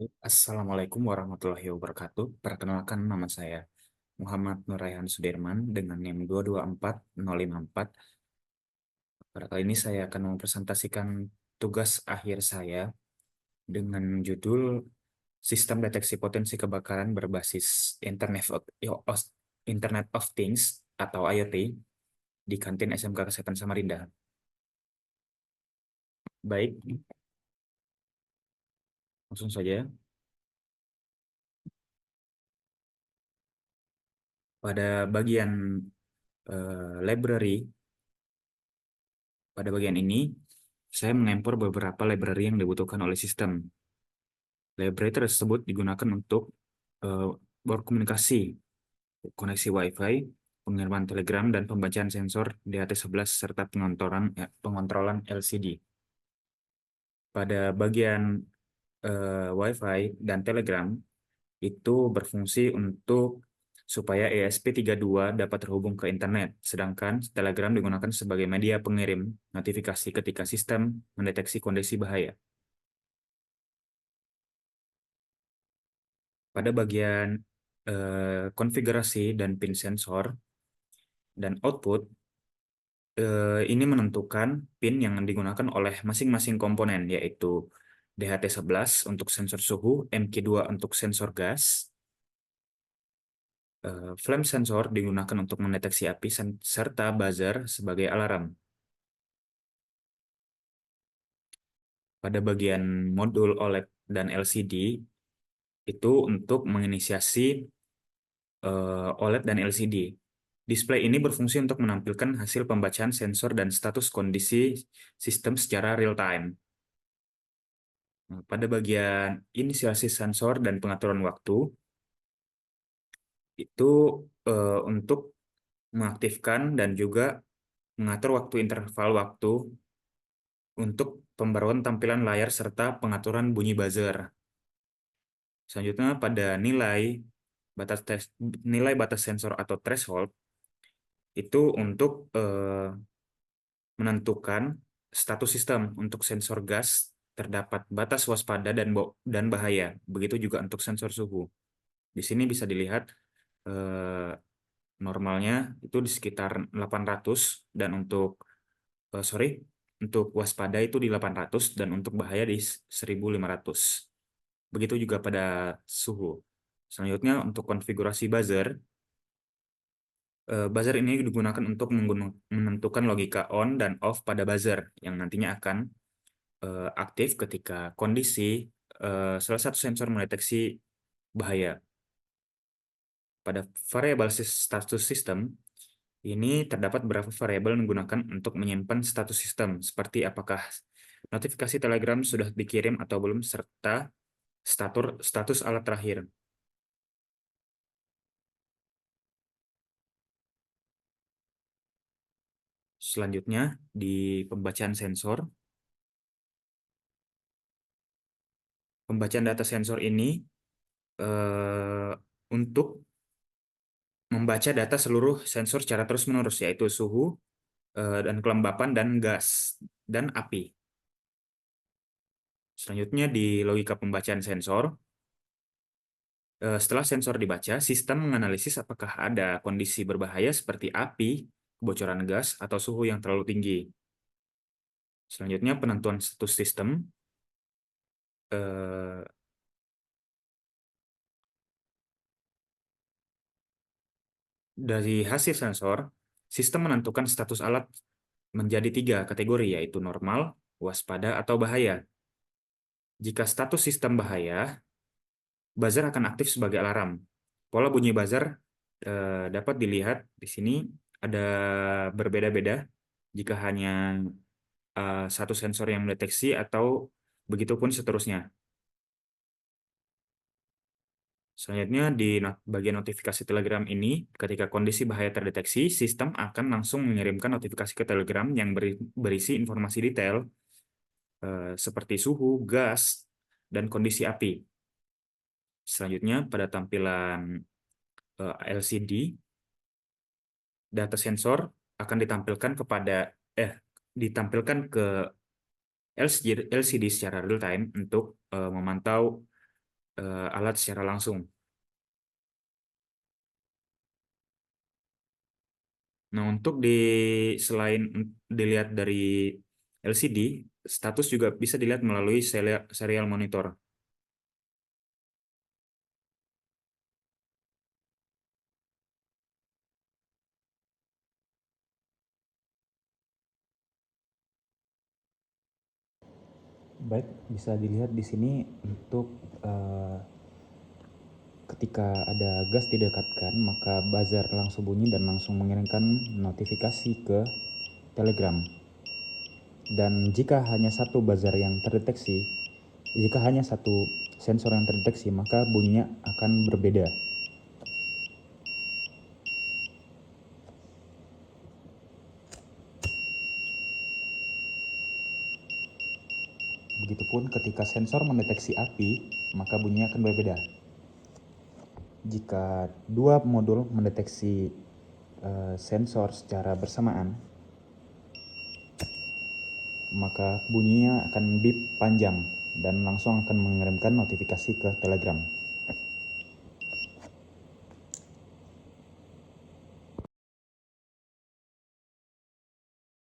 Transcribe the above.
Assalamualaikum warahmatullahi wabarakatuh. Perkenalkan nama saya Muhammad Nuraihan Sudirman dengan NIM 224054. Pada kali ini saya akan mempresentasikan tugas akhir saya dengan judul Sistem Deteksi Potensi Kebakaran Berbasis Internet of Things atau IoT di kantin SMK Kesehatan Samarinda. Baik, langsung saja. Pada bagian library, pada bagian ini saya mengimpor beberapa library yang dibutuhkan oleh sistem. Library tersebut digunakan untuk eh, berkomunikasi, koneksi Wi-Fi, pengiriman telegram, dan pembacaan sensor DHT11 serta pengontrolan LCD. Pada bagian Wi-Fi dan telegram itu berfungsi untuk supaya ESP32 dapat terhubung ke internet, sedangkan telegram digunakan sebagai media pengirim notifikasi ketika sistem mendeteksi kondisi bahaya. Pada bagian konfigurasi dan pin sensor dan output, ini menentukan pin yang digunakan oleh masing-masing komponen, yaitu DHT11 untuk sensor suhu, MQ2 untuk sensor gas, flame sensor digunakan untuk mendeteksi api, serta buzzer sebagai alarm. Pada bagian modul OLED dan LCD, itu untuk menginisiasi OLED dan LCD. Display ini berfungsi untuk menampilkan hasil pembacaan sensor dan status kondisi sistem secara real-time. Nah, pada bagian inisiasi sensor dan pengaturan waktu, itu untuk mengaktifkan dan juga mengatur interval waktu untuk pembaruan tampilan layar serta pengaturan bunyi buzzer. Selanjutnya pada nilai batas sensor atau threshold, itu untuk menentukan status sistem. Untuk sensor gas terdapat batas waspada dan bahaya. Begitu juga untuk sensor suhu. Di sini bisa dilihat eh, normalnya itu di sekitar 800 dan untuk waspada itu di 800 dan untuk bahaya di 1500. Begitu juga pada suhu. Selanjutnya untuk konfigurasi buzzer, buzzer ini digunakan untuk menentukan logika on dan off pada buzzer yang nantinya akan aktif ketika kondisi salah satu sensor mendeteksi bahaya. Pada variabel status sistem, ini terdapat beberapa variabel yang digunakan untuk menyimpan status sistem, seperti apakah notifikasi Telegram sudah dikirim atau belum, serta status alat terakhir. Selanjutnya, di pembacaan sensor, pembacaan data sensor ini untuk membaca data seluruh sensor secara terus-menerus, yaitu suhu, dan kelembapan, dan gas, dan api. Selanjutnya, di logika pembacaan sensor, setelah sensor dibaca, sistem menganalisis apakah ada kondisi berbahaya seperti api, kebocoran gas, atau suhu yang terlalu tinggi. Selanjutnya, penentuan status sistem. eh, Dari hasil sensor, sistem menentukan status alat menjadi 3 kategori, yaitu normal, waspada, atau bahaya. Jika status sistem bahaya, buzzer akan aktif sebagai alarm. Pola bunyi buzzer dapat dilihat di sini ada berbeda-beda jika hanya satu sensor yang mendeteksi atau begitupun seterusnya. Selanjutnya, di bagian notifikasi Telegram ini, ketika kondisi bahaya terdeteksi, sistem akan langsung mengirimkan notifikasi ke Telegram yang berisi informasi detail seperti suhu, gas, dan kondisi api. Selanjutnya, pada tampilan LCD, data sensor akan ditampilkan ke LCD secara real time untuk memantau alat secara langsung. Nah, untuk selain dilihat dari LCD, status juga bisa dilihat melalui serial monitor. Baik, bisa dilihat di sini untuk ketika ada gas didekatkan, maka buzzer langsung bunyi dan langsung mengirimkan notifikasi ke Telegram. Dan jika hanya satu buzzer yang terdeteksi, jika hanya satu sensor yang terdeteksi, maka bunyinya akan berbeda. Begitupun ketika sensor mendeteksi api, maka bunyinya akan berbeda. Jika dua modul mendeteksi sensor secara bersamaan, maka bunyinya akan bip panjang dan langsung akan mengirimkan notifikasi ke Telegram.